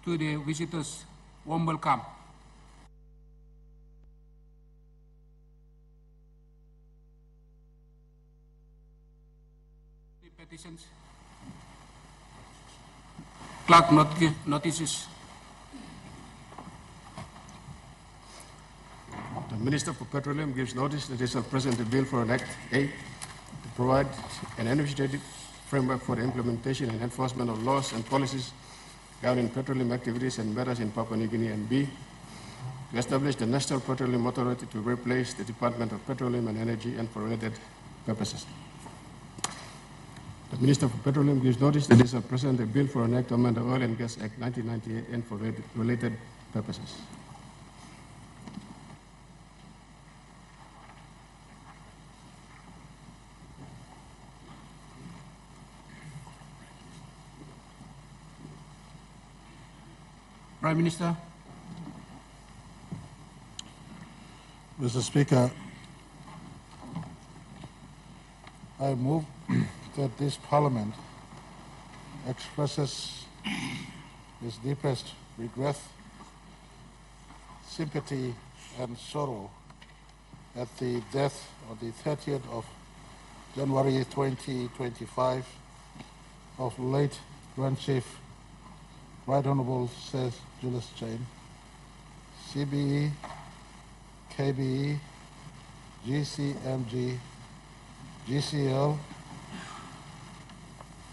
to the visitors, warm welcome. The petitions. Clerk notices. The Minister for Petroleum gives notice that he shall present a bill for an Act A to provide an administrative framework for the implementation and enforcement of laws and policies governing petroleum activities and matters in Papua New Guinea, and B, to establish the National Petroleum Authority to replace the Department of Petroleum and Energy and for related purposes. The Minister for Petroleum gives notice that he shall present a bill for an Act to amend the Oil and Gas Act 1998 and for related purposes. Prime Minister. Mr. Speaker, I move that this Parliament expresses its deepest regret, sympathy and sorrow at the death on the 30th of January 2025 of late Grand Chief Right Honorable Sir Julius Chain, CBE, KBE, GCMG, GCL,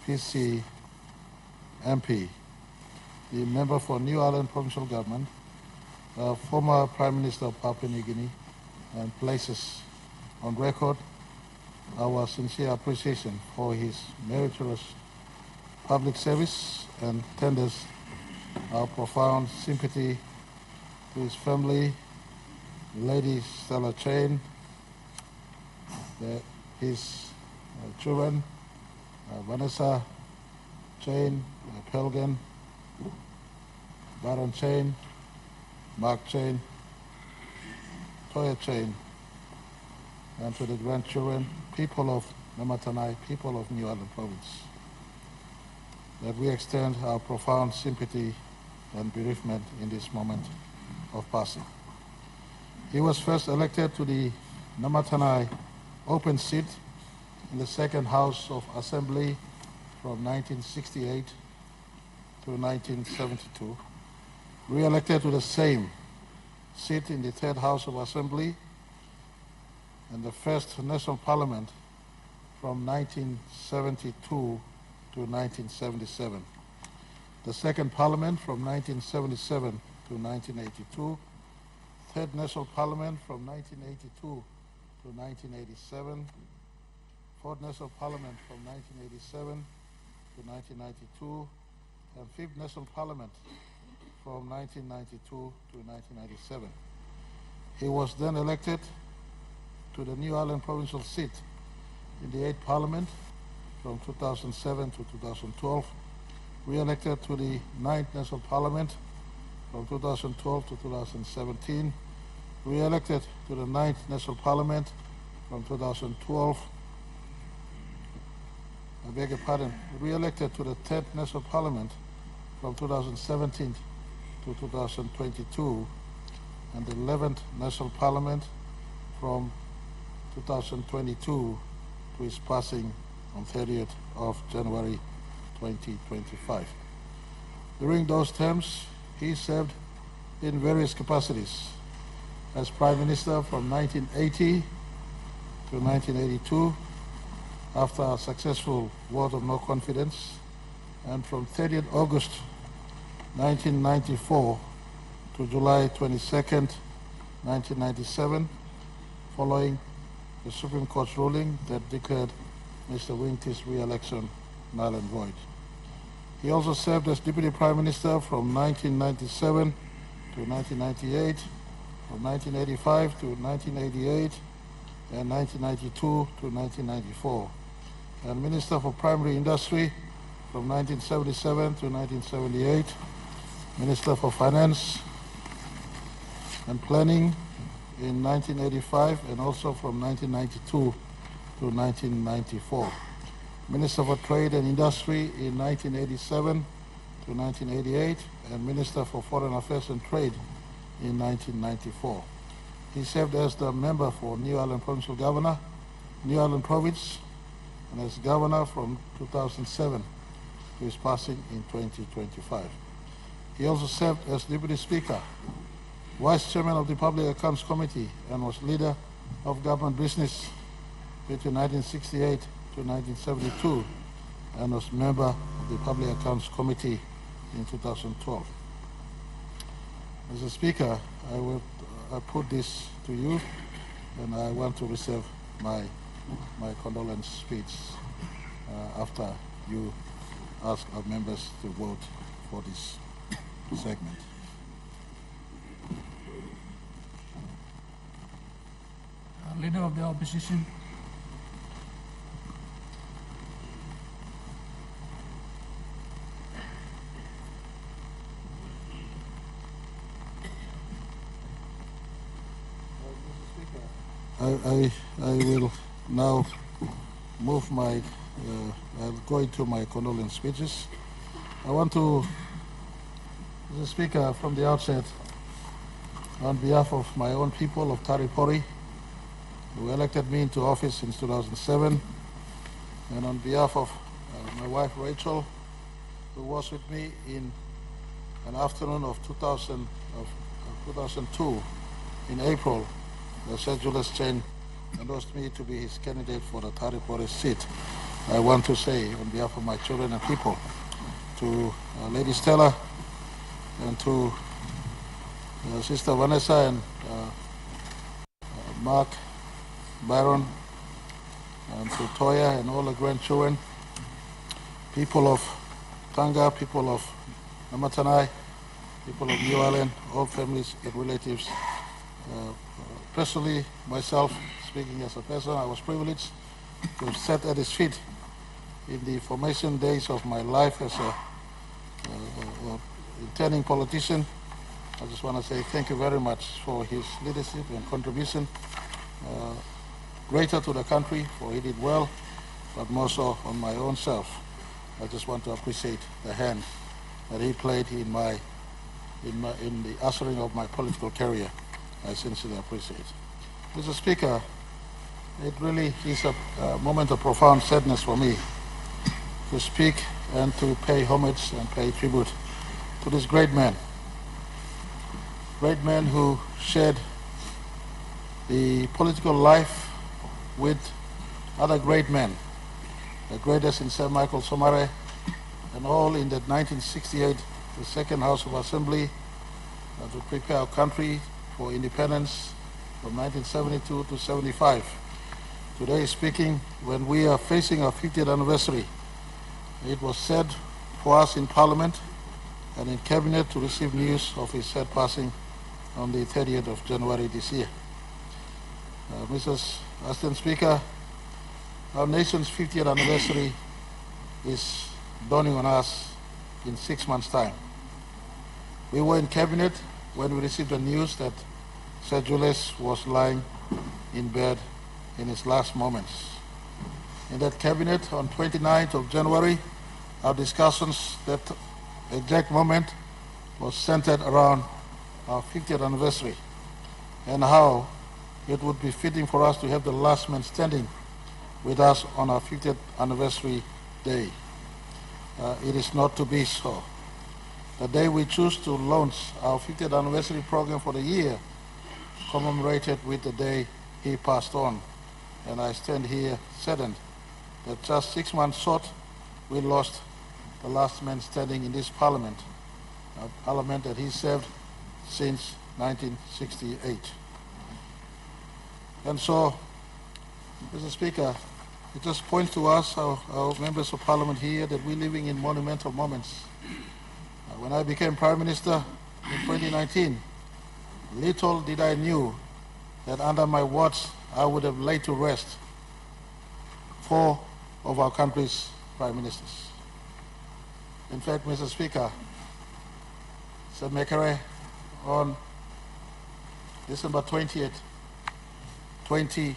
PC, MP, the member for New Ireland Provincial Government, former Prime Minister of Papua New Guinea, and places on record our sincere appreciation for his meritorious public service and tenders our profound sympathy to his family, Lady Stella Chain, his children, Vanessa Chain, Pelgan, Baron Chain, Mark Chain, Toya Chain, and to the grandchildren, people of Namatanai, people of New Ireland Province, that we extend our profound sympathy and bereavement in this moment of passing. He was first elected to the Namatanai open seat in the second House of Assembly from 1968 to 1972, re-elected to the same seat in the third House of Assembly and the first National Parliament from 1972 to 1977, the second Parliament from 1977 to 1982, third National Parliament from 1982 to 1987, fourth National Parliament from 1987 to 1992, and fifth National Parliament from 1992 to 1997. He was then elected to the New Ireland Provincial seat in the 8th Parliament from 2007 to 2012, re-elected to the 9th National Parliament from 2012 to 2017, re-elected to the 9th National Parliament from 2012, I beg your pardon, re-elected to the 10th National Parliament from 2017 to 2022, and the 11th National Parliament from 2022 to his passing on 30th of January 2025. During those terms, he served in various capacities as Prime Minister from 1980 to 1982 after a successful vote of no confidence, and from 30th August 1994 to July 22nd, 1997, following the Supreme Court's ruling that declared Mr. Wingti's re-election null and void. He also served as Deputy Prime Minister from 1997 to 1998, from 1985 to 1988, and 1992 to 1994, and Minister for Primary Industry from 1977 to 1978, Minister for Finance and Planning in 1985, and also from 1992 to 1994. Minister for Trade and Industry in 1987 to 1988 and Minister for Foreign Affairs and Trade in 1994. He served as the member for New Ireland Provincial Governor, New Ireland Province, and as Governor from 2007 to his passing in 2025. He also served as Deputy Speaker, Vice Chairman of the Public Accounts Committee, and was leader of government business between 1968 to 1972, and was member of the Public Accounts Committee in 2012. Mr. Speaker, I put this to you, and I want to reserve my condolence speech after you ask our members to vote for this segment. Leader of the Opposition. I will now move my, I'll go into my condolence speeches. I want to, Mr. Speaker, from the outset, on behalf of my own people of Taripori, who elected me into office since 2007, and on behalf of my wife Rachel, who was with me in an afternoon of 2002 in April, Sir Julius endorsed me to be his candidate for the Taripori seat. I want to say on behalf of my children and people to Lady Stella and to Sister Vanessa and Mark, Byron, and to Toya and all the grandchildren, people of Tanga, people of Namatanai, people of New Ireland, all families and relatives. Personally, myself, speaking as a person, I was privileged to have sat at his feet in the formation days of my life as a intending politician. I just want to say thank you very much for his leadership and contribution, greater to the country, for he did well, but more so on my own self. I just want to appreciate the hand that he played in the ushering of my political career. I sincerely appreciate it. Mr. Speaker, it really is a moment of profound sadness for me to speak and to pay homage and pay tribute to this great man who shared the political life with other great men, the greatest in Sir Michael Somare, and all in the 1968, the Second House of Assembly, to prepare our country for independence from 1972 to 75. Today speaking, when we are facing our 50th anniversary, it was said for us in Parliament and in Cabinet to receive news of his sad passing on the 30th of January this year. Mrs. Assistant Speaker, our nation's 50th anniversary is dawning on us in 6 months' time. We were in Cabinet when we received the news that Sir Julius was lying in bed in his last moments. In that Cabinet on 29th of January, our discussions that exact moment was centered around our 50th anniversary and how it would be fitting for us to have the last man standing with us on our 50th anniversary day. It is not to be so. The day we choose to launch our 50th anniversary program for the year commemorated with the day he passed on. And I stand here saddened that just 6 months short, we lost the last man standing in this Parliament, a Parliament that he served since 1968. And so, Mr. Speaker, it just points to us, our members of Parliament here, that we're living in monumental moments. When I became Prime Minister in 2019, little did I knew that under my watch I would have laid to rest 4 of our country's Prime Ministers. In fact, Mr. Speaker, Sir Mekere, on December 20th, 2020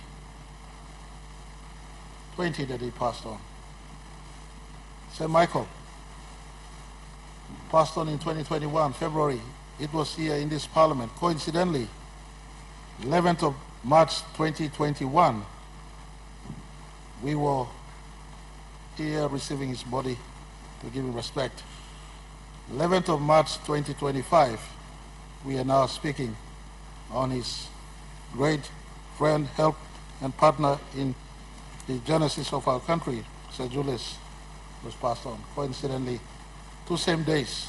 that he passed on. Sir Michael, passed on in 2021, February. It was here in this parliament. Coincidentally, 11th of March 2021, we were here receiving his body to give him respect. 11th of March 2025, we are now speaking on his great friend, help, and partner in the genesis of our country, Sir Julius, was passed on. Coincidentally, 2 same days.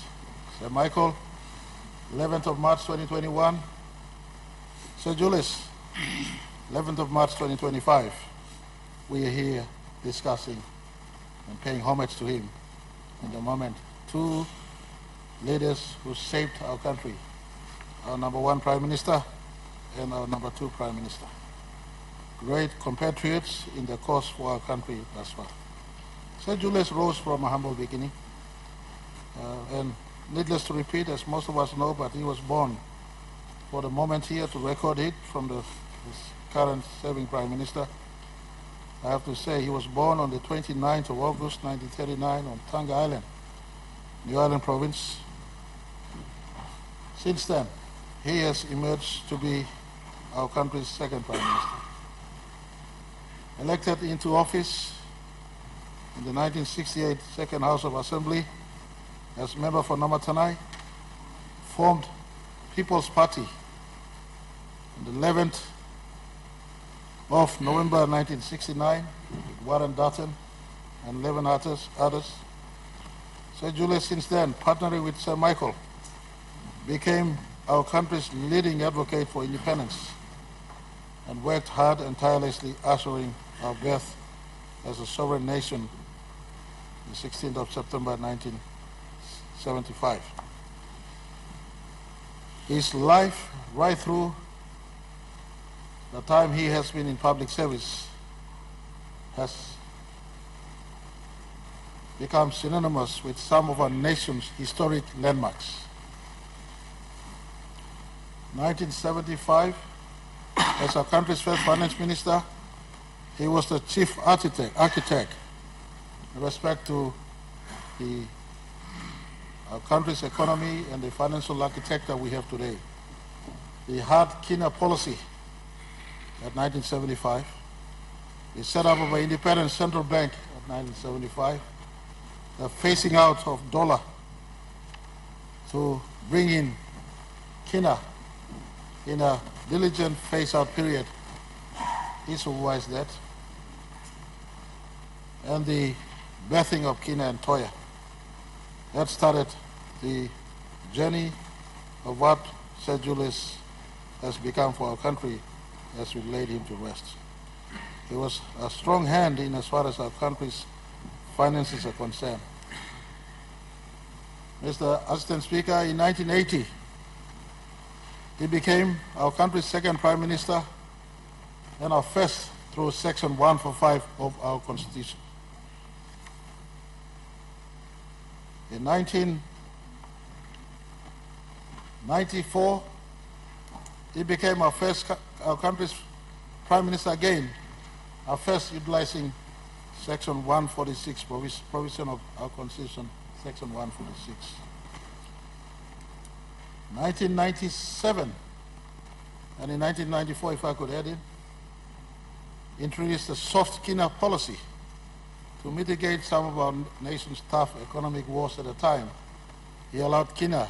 Sir Michael, 11th of March 2021. Sir Julius, 11th of March 2025. We are here discussing and paying homage to him in the moment. Two leaders who saved our country, our #1 Prime Minister and our #2 Prime Minister. Great compatriots in the cause for our country thus far. Sir Julius rose from a humble beginning, and needless to repeat, as most of us know, but he was born for the moment here to record it from the current serving Prime Minister. I have to say he was born on the 29th of August 1939 on Tonga Island, New Island Province. Since then, he has emerged to be our country's second Prime Minister. Elected into office in the 1968 Second House of Assembly as member for Namatanai, formed People's Party on the 11th of November 1969 with Warren Dutton and 11 others. Sir Julius, since then, partnering with Sir Michael, became our country's leading advocate for independence and worked hard and tirelessly ushering our birth as a sovereign nation the 16th of September 1975. His life, right through the time he has been in public service, has become synonymous with some of our nation's historic landmarks. 1975, as our country's first finance minister, he was the chief architect in respect to our country's economy and the financial architecture we have today. The hard Kina policy at 1975, the setup of an independent central bank at 1975, the phasing out of dollar to bring in Kina in a diligent phase-out period. He supervised that. And the birthing of Kina and Toya. That started the journey of what Sir Julius has become for our country as we laid him to rest. He was a strong hand in as far as our country's finances are concerned. Mr. Assistant Speaker, in 1980, he became our country's second Prime Minister and our first through Section 145 of our Constitution. In 1994, he became our country's Prime Minister again, our first utilizing Section 146, provision of our Constitution, Section 146. 1997, and in 1994, if I could add in, introduced the soft Kina policy to mitigate some of our nation's tough economic woes at the time. He allowed Kina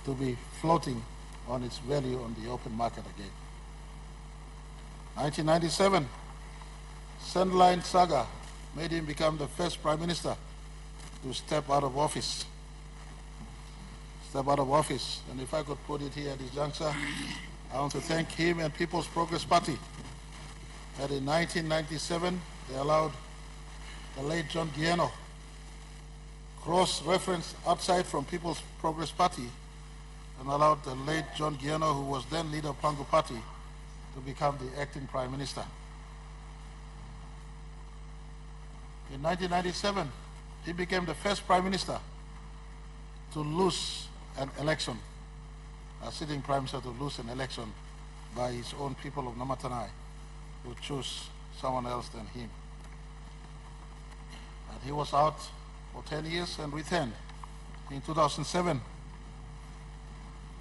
to be floating on its value on the open market again. 1997, Sandline saga made him become the first Prime Minister to step out of office. And if I could put it here at this juncture, I want to thank him and People's Progress Party that in 1997 they allowed the late John Giano, cross-reference outside from People's Progress Party, and allowed the late John Giano, who was then leader of Pangu Party, to become the acting Prime Minister. In 1997, he became the first Prime Minister to lose an election, a sitting Prime Minister to lose an election by his own people of Namatanai, who chose someone else than him. And he was out for 10 years and returned in 2007,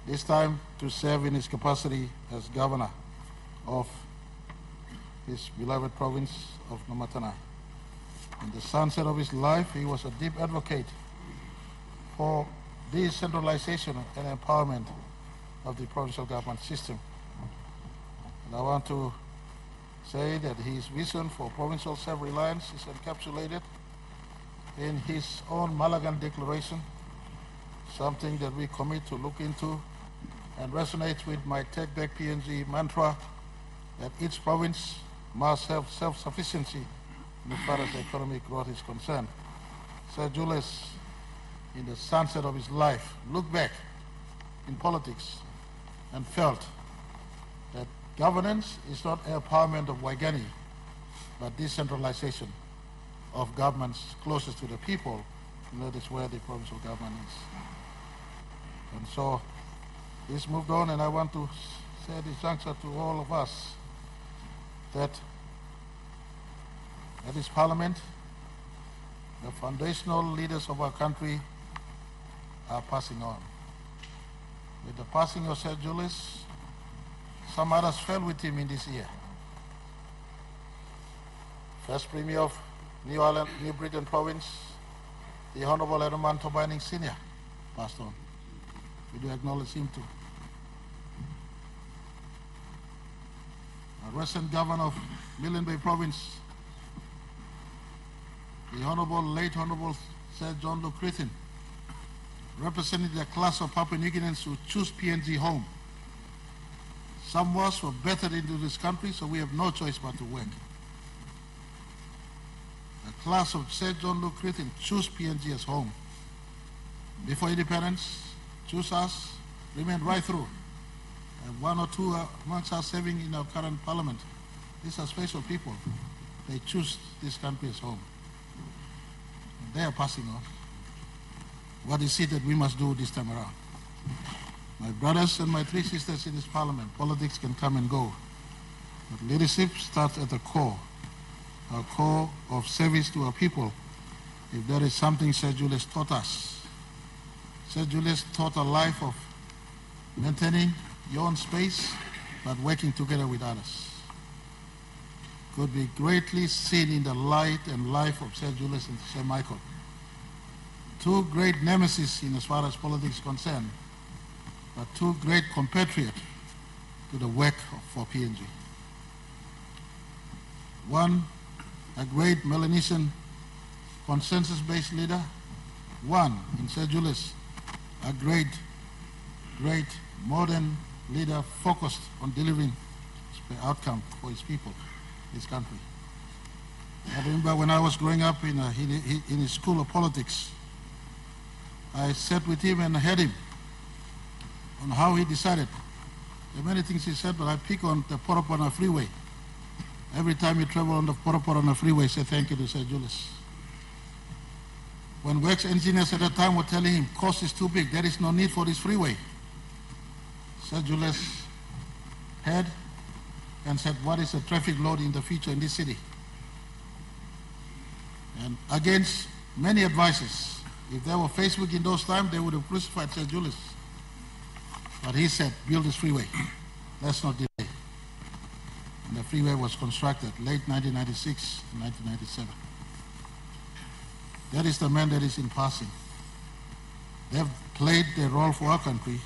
this time to serve in his capacity as governor of his beloved province of Namatanai. In the sunset of his life, he was a deep advocate for decentralization and empowerment of the provincial government system. And I want to say that his vision for provincial self-reliance is encapsulated in his own Malagan Declaration, something that we commit to look into and resonates with my Take Back PNG mantra that each province must have self-sufficiency as far as economic growth is concerned. Sir Julius, in the sunset of his life, looked back in politics and felt that governance is not empowerment of Waigani, but decentralization of governments closest to the people, and that is where the provincial government is. And so this moved on, and I want to say this juncture to all of us that at this Parliament, the foundational leaders of our country are passing on. With the passing of Sir Julius, some others fell with him in this year. First Premier of New Britain Province, the Honourable Edmund Tobining Sr. passed on. We do acknowledge him too. Our recent Governor of Milne Bay Province, the late Honourable Sir John Luke Crithin, representing the class of Papua New Guineans who choose PNG home. Some of us were bettered into this country, so we have no choice but to work. The class of Sir John Luke Crithin choose PNG as home. Before independence, choose us, remain right through. And one or two amongst us serving in our current parliament. These are special people. They choose this country as home. And they are passing on. What is it that we must do this time around? My brothers and my three sisters in this parliament, politics can come and go. But leadership starts at the core, our core of service to our people. If there is something Sir Julius taught us, Sir Julius taught a life of maintaining your own space, but working together with others. Could be greatly seen in the light and life of Sir Julius and Sir Michael. Two great nemesis in as far as politics is concerned, but two great compatriots to the work for PNG. One, a great Melanesian consensus-based leader. One, in Sir Julius, a great modern leader focused on delivering outcome for his people, his country. I remember when I was growing up in his school of politics, I sat with him and heard him on how he decided. There are many things he said, but I pick on the Poropona Freeway. Every time you travel on the Poropona Freeway, say thank you to Sir Julius. When works engineers at that time were telling him, cost is too big, there is no need for this freeway. Sir Julius heard and said, what is the traffic load in the future in this city? And against many advices, if there were Facebook in those times, they would have crucified Sir Julius. But he said, build this freeway. Let's not delay. And the freeway was constructed late 1996 and 1997. That is the man that is in passing. They've played their role for our country.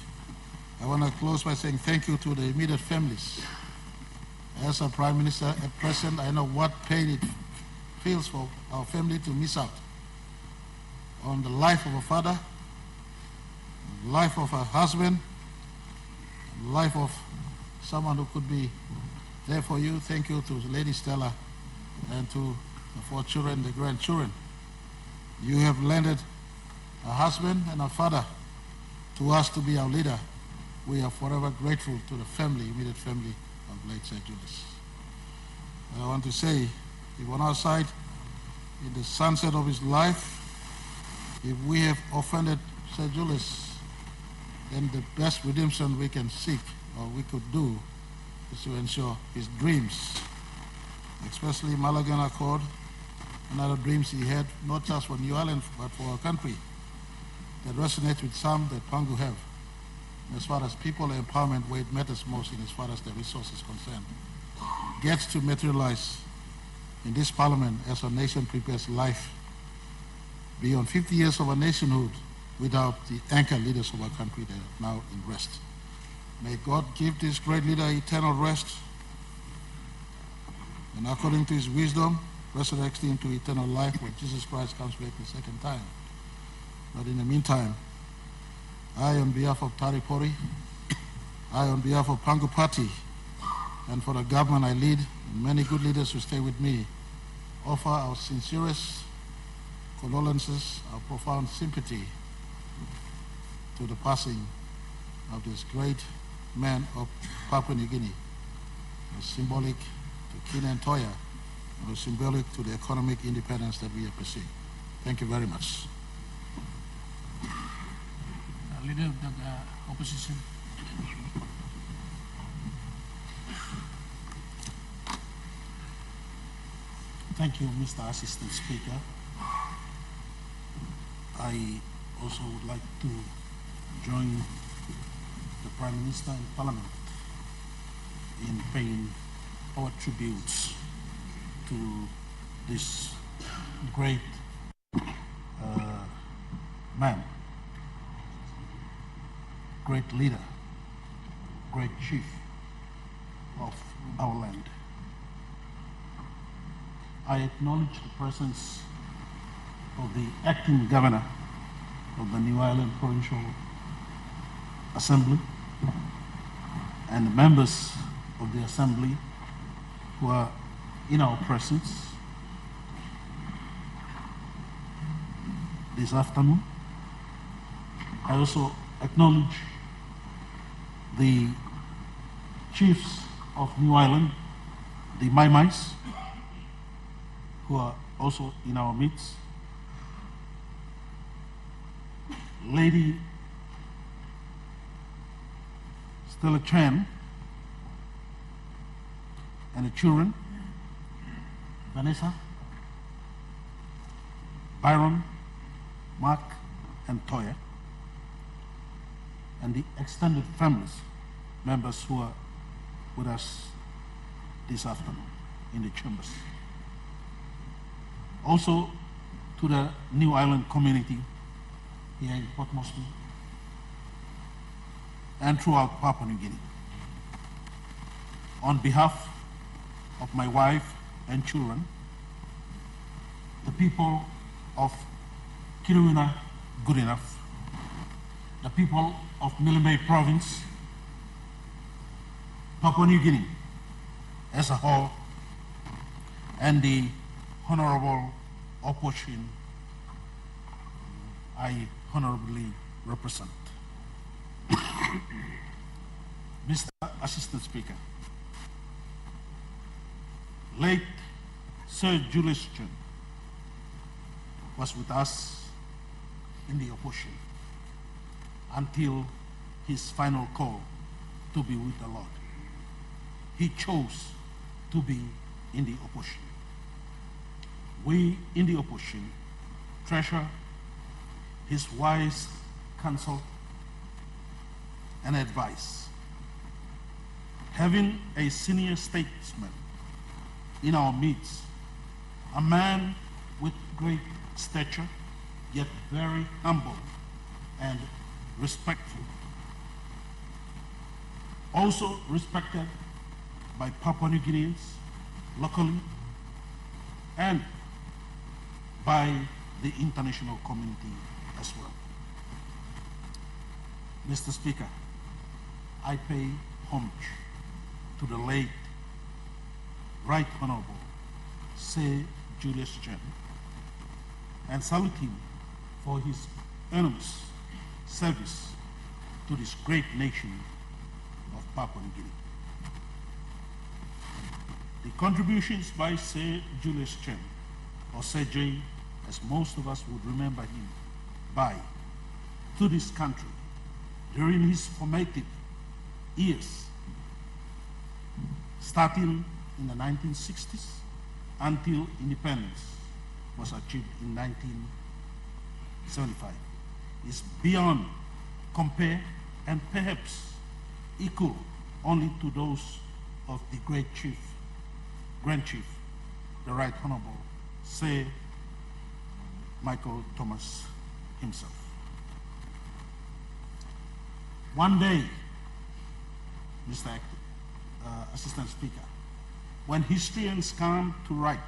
I want to close by saying thank you to the immediate families. As a Prime Minister at present, I know what pain it feels for our family to miss out on the life of a father, the life of a husband, the life of someone who could be there for you. Thank you to Lady Stella and to the 4 children, the grandchildren. You have lended a husband and a father to us to be our leader. We are forever grateful to the family, immediate family of late Sir Julius. I want to say, if on our side, in the sunset of his life, if we have offended Sir Julius, then the best redemption we can seek or we could do is to ensure his dreams, especially Malagan Accord and other dreams he had, not just for New Ireland, but for our country, that resonates with some that Pangu have. As far as people empowerment, where it matters most in as far as the resource is concerned, gets to materialize in this parliament as our nation prepares life beyond 50 years of our nationhood without the anchor leaders of our country that are now in rest. May God give this great leader eternal rest, and according to his wisdom, resurrect him to eternal life when Jesus Christ comes back the second time. But in the meantime, I, on behalf of Taripori, I, on behalf of Pangu Party, and for the government I lead, and many good leaders who stay with me, offer our sincerest condolences, our profound sympathy to the passing of this great man of Papua New Guinea, was symbolic to Kina and Toya, and was symbolic to the economic independence that we are pursuing. Thank you very much. Leader of the opposition. Thank you, Mr. Assistant Speaker. I also would like to join the Prime Minister and Parliament in paying our tributes to this great man, great leader, great chief of our land. I acknowledge the presence of the acting governor of the New Ireland Provincial Assembly and the members of the Assembly who are in our presence this afternoon. I also acknowledge the chiefs of New Ireland, the Mai-Mais, who are also in our midst. Lady Stella Chan and the children, Vanessa, Byron, Mark, and Toya, and the extended families, members who are with us this afternoon in the chambers. Also to the New Ireland community here in Port Moresby and throughout Papua New Guinea. On behalf of my wife and children, the people of Kiruna Good Enough, the people of Milne Province, Papua New Guinea as a whole, and the honorable opposition I honorably represent. Mr. Assistant Speaker, late Sir Julius was with us in the opposition until his final call to be with the Lord. He chose to be in the opposition. We in the opposition treasure his wise counsel and advice. Having a senior statesman in our midst, a man with great stature, yet very humble and respectful. Also respected by Papua New Guineans locally and by the international community as well. Mr. Speaker, I pay homage to the late Right Honorable Sir Julius and salute him for his enormous service to this great nation of Papua New Guinea. The contributions by Sir Julius or Sir J, as most of us would remember him by, to this country during his formative years, starting in the 1960s until independence was achieved in 1975. is beyond compare and perhaps equal only to those of the great chief, Grand Chief, the Right Honorable Sir Michael Thomas himself. One day, Mr. Assistant Speaker, when historians come to write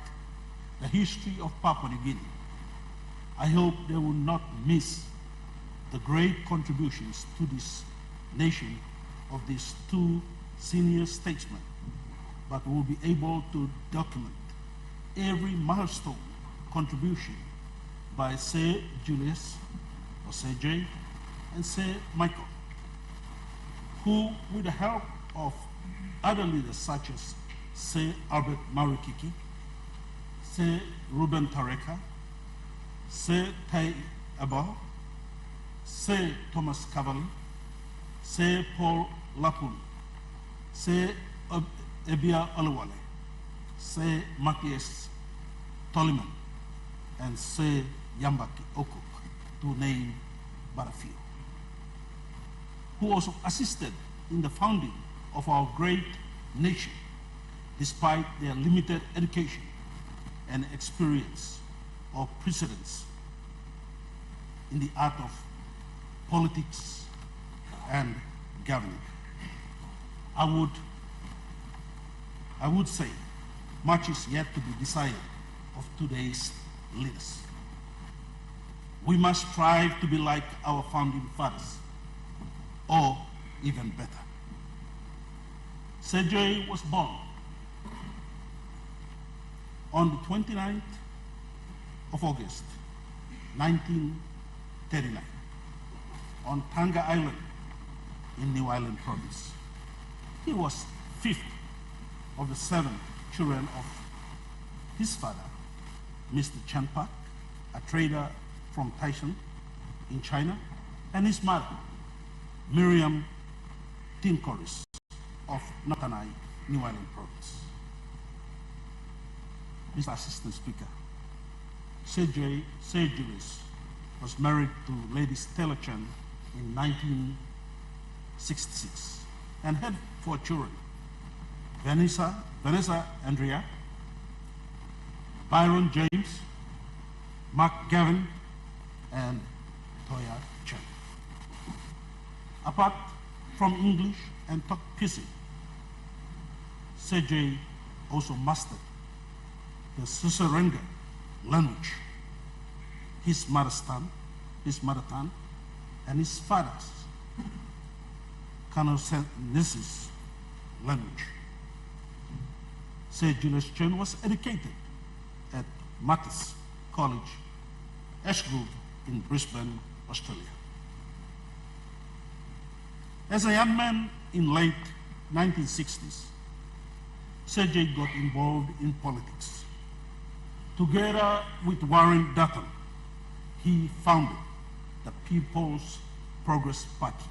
the history of Papua New Guinea, I hope they will not miss the great contributions to this nation of these two senior statesmen, but will be able to document every milestone contribution by Sir Julius, or Sir J, and Sir Michael, who, with the help of other leaders such as Sir Albert Marikiki, Sir Ruben Tareka, Sir Tai Abao, Sir Thomas Cavalli, Sir Paul Lapun, Sir Ebia Olawale, Sir Matthias Toliman, and Sir Yambaki Okuk, to name but a few, who also assisted in the founding of our great nation, despite their limited education and experience or precedence in the art of politics and governing. I would say much is yet to be decided of today's leaders. We must strive to be like our founding fathers, or even better. Sergei was born on the 29th of August, 1939, on Tanga Island in New Island Province. He was fifth of the 7 children of his father, Mr. Chan Pak, a trader from Taishan in China, and his mother, Miriam Tinkoris of Natanai, New Island Province. Mr. Assistant Speaker, Sir Julius was married to Lady Stella Chan in 1966 and had 4 children: Vanessa Andrea, Byron James, Mark Gavin, and Toya Chen. Apart from English and Tok Pisin, Sergei also mastered the Susarenga language, his mother tongue, and his father's Canonesis language. Sir Julius Chen was educated at Matis College, Ashgrove in Brisbane, Australia. As a young man in late 1960s, Sergei got involved in politics. Together with Warren Dutton, he founded the People's Progress Party,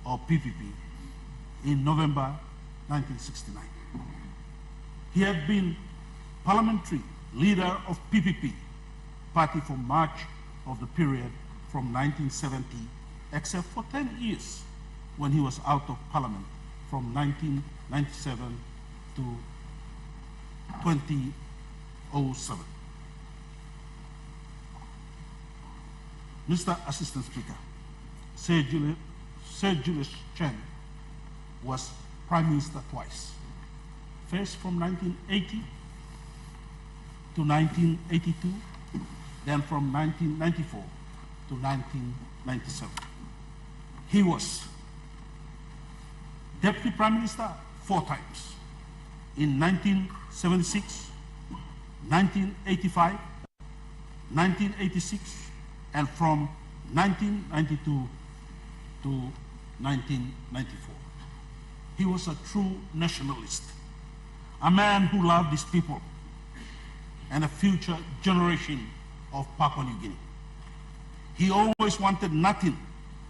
or PPP, in November 1969. He had been parliamentary leader of PPP party for much of the period from 1970, except for 10 years when he was out of parliament from 1997 to 2007. Mr. Assistant Speaker, Sir Julius Chen was Prime Minister twice. First from 1980 to 1982, then from 1994 to 1997. He was Deputy Prime Minister 4 times, in 1976, 1985, 1986, and from 1992 to 1994. He was a true nationalist, a man who loved his people and a future generation of Papua New Guinea. He always wanted nothing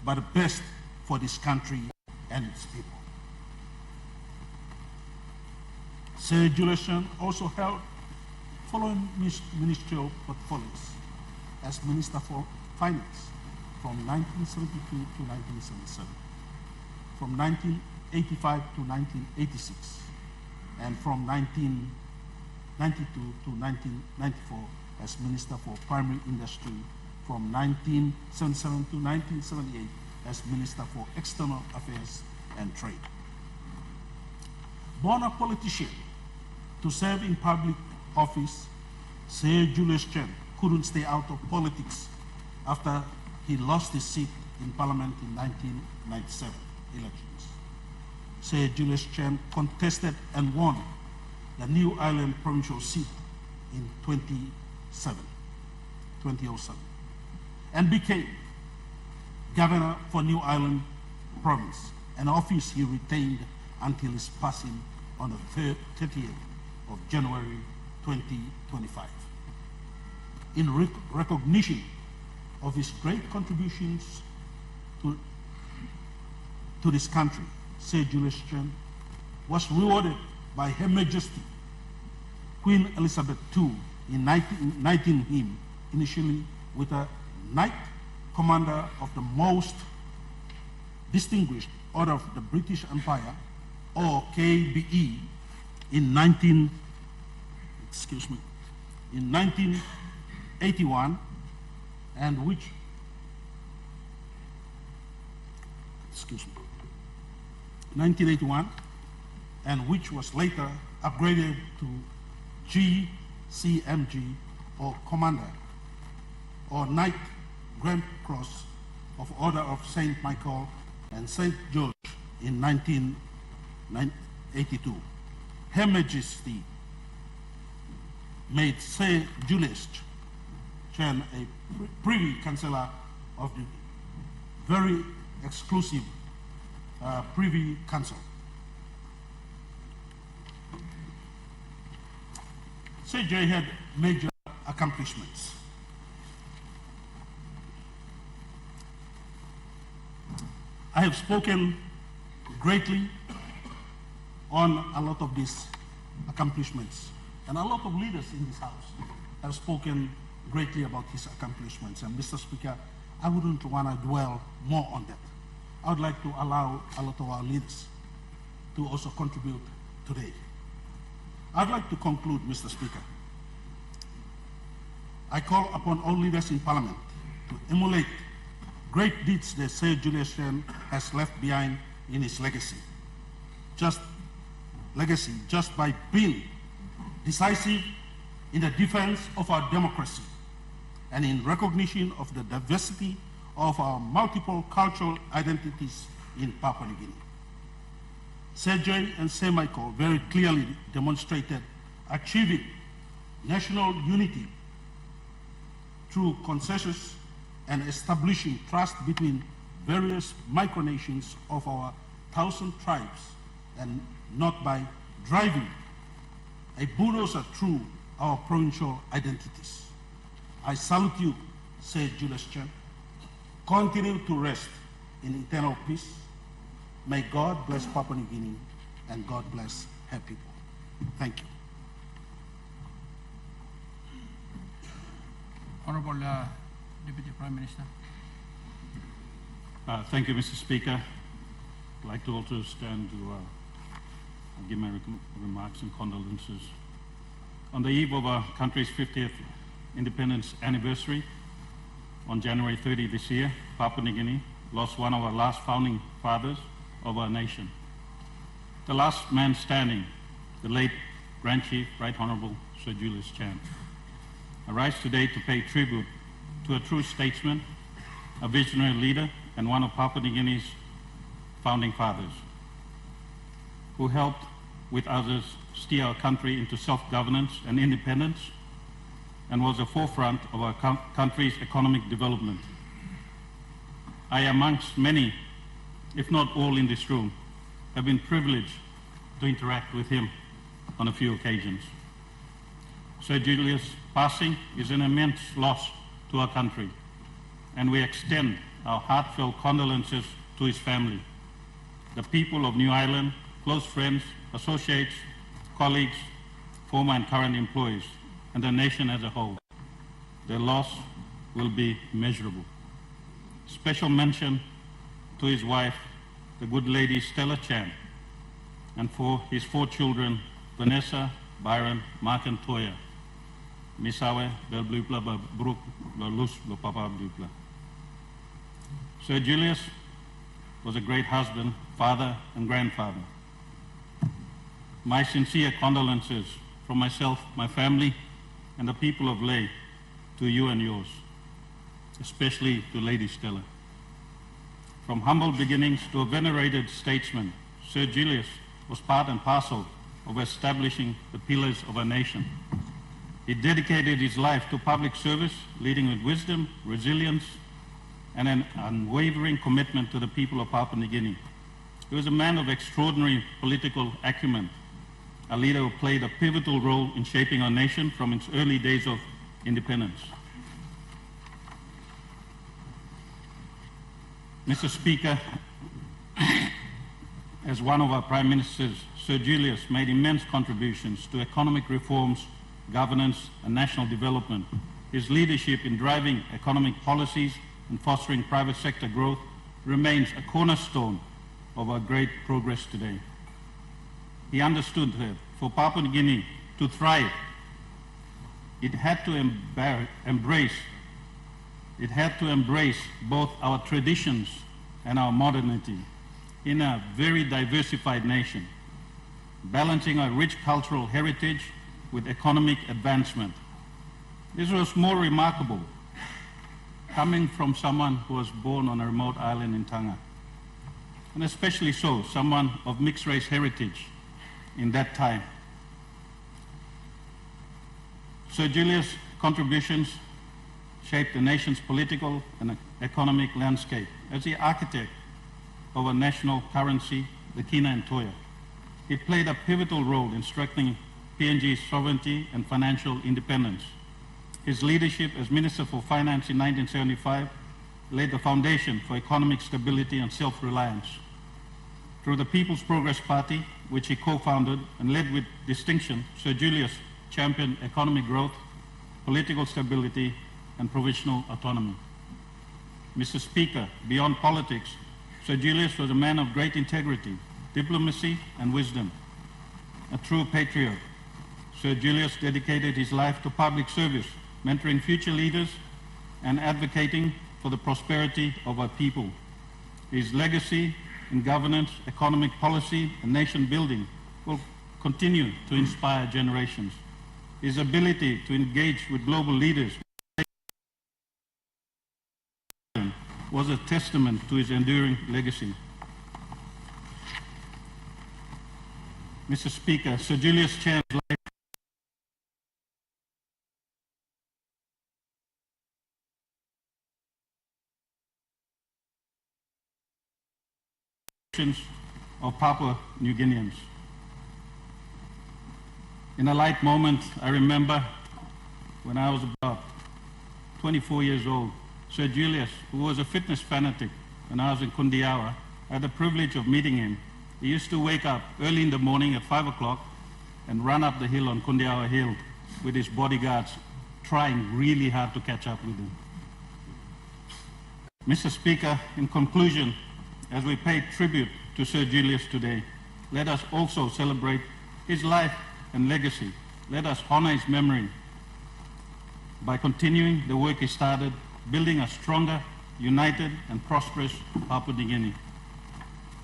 but the best for this country and its people. Sir Julius Chen also held following ministerial portfolios as Minister for Finance, from 1972 to 1977, from 1985 to 1986, and from 1992 to 1994 as Minister for Primary Industry, from 1977 to 1978 as Minister for External Affairs and Trade. Born a politician to serve in public office, Sir Julius Chen couldn't stay out of politics after he lost his seat in Parliament in 1997 elections. Sir Julius Chen contested and won the New Ireland provincial seat in 2007, and became governor for New Ireland province, an office he retained until his passing on the 30th of January 2025. In recognition of his great contributions to this country, Sir Julius Chen was rewarded by Her Majesty Queen Elizabeth II in knighting him initially with a Knight Commander of the Most Distinguished Order of the British Empire, or KBE, in 1981, and which, 1981, and which was later upgraded to GCMG, or Commander, or Knight Grand Cross of Order of St. Michael and St. George in 1982. Her Majesty made Sir Julius Chen a Privy Councillor of the very exclusive Privy Council. Sir J had major accomplishments. I have spoken greatly on a lot of these accomplishments, and a lot of leaders in this House have spoken greatly about his accomplishments. And Mr. Speaker, I wouldn't want to dwell more on that. I would like to allow a lot of our leaders to also contribute today. I'd like to conclude, Mr. Speaker. I call upon all leaders in Parliament to emulate great deeds that Sir Julius Chen has left behind in his legacy. Just by being decisive in the defense of our democracy and in recognition of the diversity of our multiple cultural identities in Papua New Guinea. Sir J and Sir Michael very clearly demonstrated achieving national unity through consensus and establishing trust between various micronations of our 1,000 tribes, and not by driving a bulldozer through our provincial identities. I salute you, Sir Julius Chen. Continue to rest in eternal peace. May God bless Papua New Guinea, and God bless her people. Thank you. Honorable Deputy Prime Minister. Thank you, Mr. Speaker. I'd like to also stand to give my remarks and condolences. On the eve of our country's 50th independence anniversary, on January 30 this year, Papua New Guinea lost one of our last founding fathers of our nation. The last man standing, the late Grand Chief, Right Honorable Sir Julius Chen. I rise today to pay tribute to a true statesman, a visionary leader, and one of Papua New Guinea's founding fathers, who helped with others steer our country into self-governance and independence, and was the forefront of our country's economic development. I, amongst many, if not all in this room, have been privileged to interact with him on a few occasions. Sir Julius' passing is an immense loss to our country, and we extend our heartfelt condolences to his family, the people of New Ireland, close friends, associates, colleagues, former and current employees, and the nation as a whole. Their loss will be immeasurable. Special mention to his wife, the good lady Stella Chan, and for his 4 children, Vanessa, Byron, Mark and Toya. Misawe, Belblupla, Brook, Lus, Papa Blupla. Sir Julius was a great husband, father and grandfather. My sincere condolences from myself, my family, and the people of Leh to you and yours, especially to Lady Stella. From humble beginnings to a venerated statesman, Sir Julius was part and parcel of establishing the pillars of our nation. He dedicated his life to public service, leading with wisdom, resilience, and an unwavering commitment to the people of Papua New Guinea. He was a man of extraordinary political acumen, a leader who played a pivotal role in shaping our nation from its early days of independence. Mr. Speaker, as one of our Prime Ministers, Sir Julius made immense contributions to economic reforms, governance and national development. His leadership in driving economic policies and fostering private sector growth remains a cornerstone of our great progress today. He understood that for Papua New Guinea to thrive, it had to embrace both our traditions and our modernity in a very diversified nation, balancing our rich cultural heritage with economic advancement. This was more remarkable coming from someone who was born on a remote island in Tonga, and especially so, someone of mixed race heritage in that time. Sir Julius' contributions shaped the nation's political and economic landscape as the architect of a national currency, the Kina and Toya. He played a pivotal role in strengthening PNG's sovereignty and financial independence. His leadership as Minister for Finance in 1975 laid the foundation for economic stability and self-reliance. Through the People's Progress Party, which he co-founded and led with distinction, Sir Julius championed economic growth, political stability, and provincial autonomy. Mr. Speaker, beyond politics, Sir Julius was a man of great integrity, diplomacy, and wisdom. A true patriot, Sir Julius dedicated his life to public service, mentoring future leaders and advocating for the prosperity of our people. His legacy in governance, economic policy, and nation building will continue to inspire generations. His ability to engage with global leaders was a testament to his enduring legacy. Mr. Speaker, Sir Julius Chan's life of Papua New Guineans. In a light moment, I remember when I was about 24 years old, Sir Julius, who was a fitness fanatic when I was in Kundiawa, I had the privilege of meeting him. He used to wake up early in the morning at 5 o'clock and run up the hill on Kundiawa Hill with his bodyguards, trying really hard to catch up with him. Mr. Speaker, in conclusion, as we pay tribute to Sir Julius today, let us also celebrate his life and legacy. Let us honor his memory by continuing the work he started, building a stronger, united and prosperous Papua New Guinea.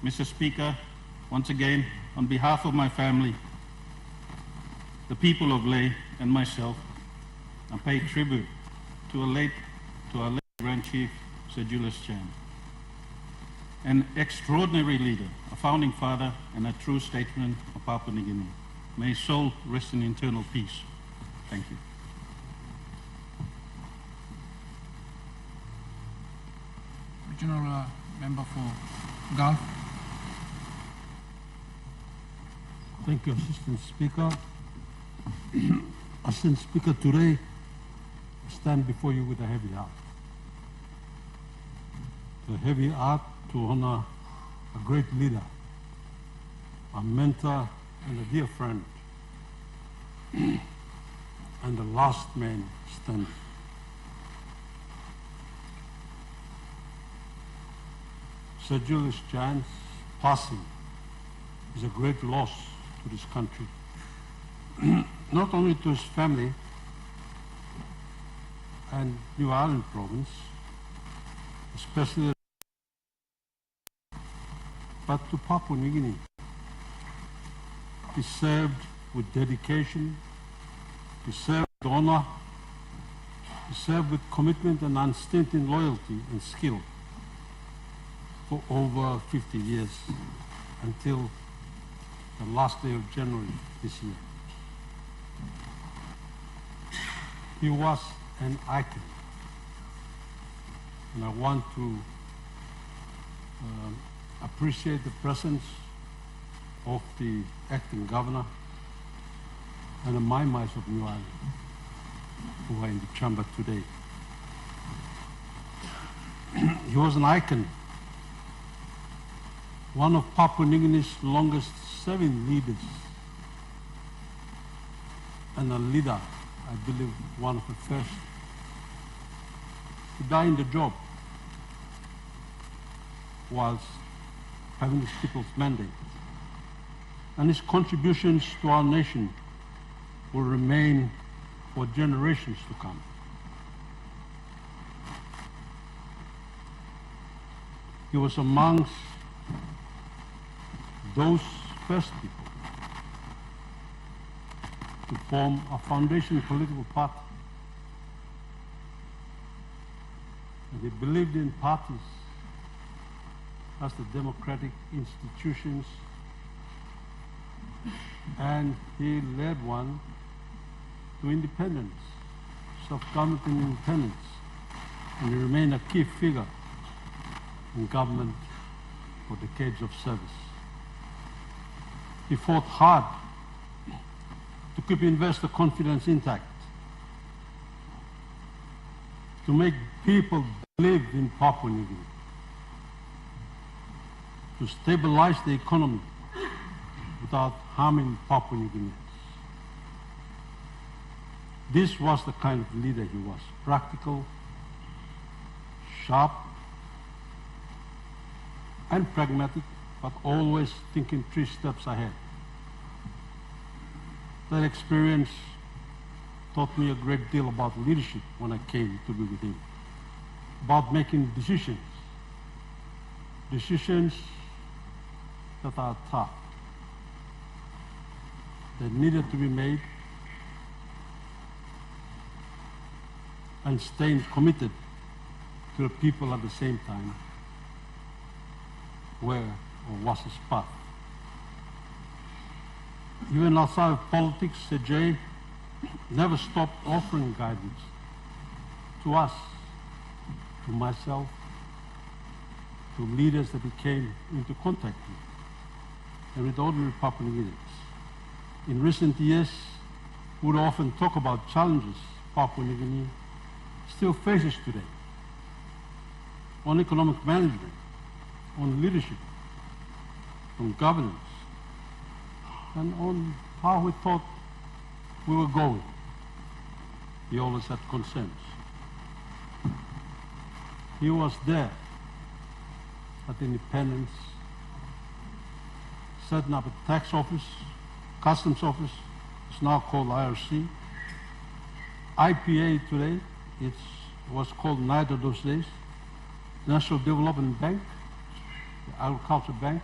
Mr. Speaker, once again, on behalf of my family, the people of Leh and myself, I pay tribute to our late Grand Chief, Sir Julius Chan, an extraordinary leader, a founding father, and a true statesman of Papua New Guinea. May his soul rest in eternal peace. Thank you. Regional Member for Gulf. Thank you, Assistant Speaker. Assistant Speaker, today I stand before you with a heavy heart. A heavy heart to honor a great leader, a mentor and a dear friend, and the last man standing. Sir Julius Jan's passing is a great loss to this country, not only to his family and New Ireland province, especially, but to Papua New Guinea. He served with dedication, he served with honor, he served with commitment and unstinting loyalty and skill for over 50 years until the last day of January this year. He was an icon, and I want to appreciate the presence of the acting governor and the Maimais of New Ireland who are in the chamber today. He was an icon, one of Papua New Guinea's longest serving leaders, and a leader, I believe, one of the first to die in the job whilst having his people's mandate. And his contributions to our nation will remain for generations to come. He was amongst those first people to form a foundation political party. And they believed in parties as the democratic institutions, and he led one to independence, self-government and independence, and he remained a key figure in government for decades of service. He fought hard to keep investor confidence intact, to make people believe in Papua New Guinea, to stabilize the economy without harming Papua New Guineans. This was the kind of leader he was: practical, sharp, and pragmatic, but always thinking 3 steps ahead. That experience taught me a great deal about leadership when I came to be with him, about making decisions that are tough, that needed to be made, and staying committed to the people at the same time, where or was his path. Even outside of politics, Sir Jay never stopped offering guidance to us, to myself, to leaders that he came into contact with, and with ordinary Papua New Guineans. In recent years, we would often talk about challenges Papua New Guinea still faces today, on economic management, on leadership, on governance, and on how we thought we were going. He always had concerns. He was there at Independence, setting up a tax office, customs office, it's now called IRC. IPA today, it was called NIDA those days, National Development Bank, the Agriculture Bank,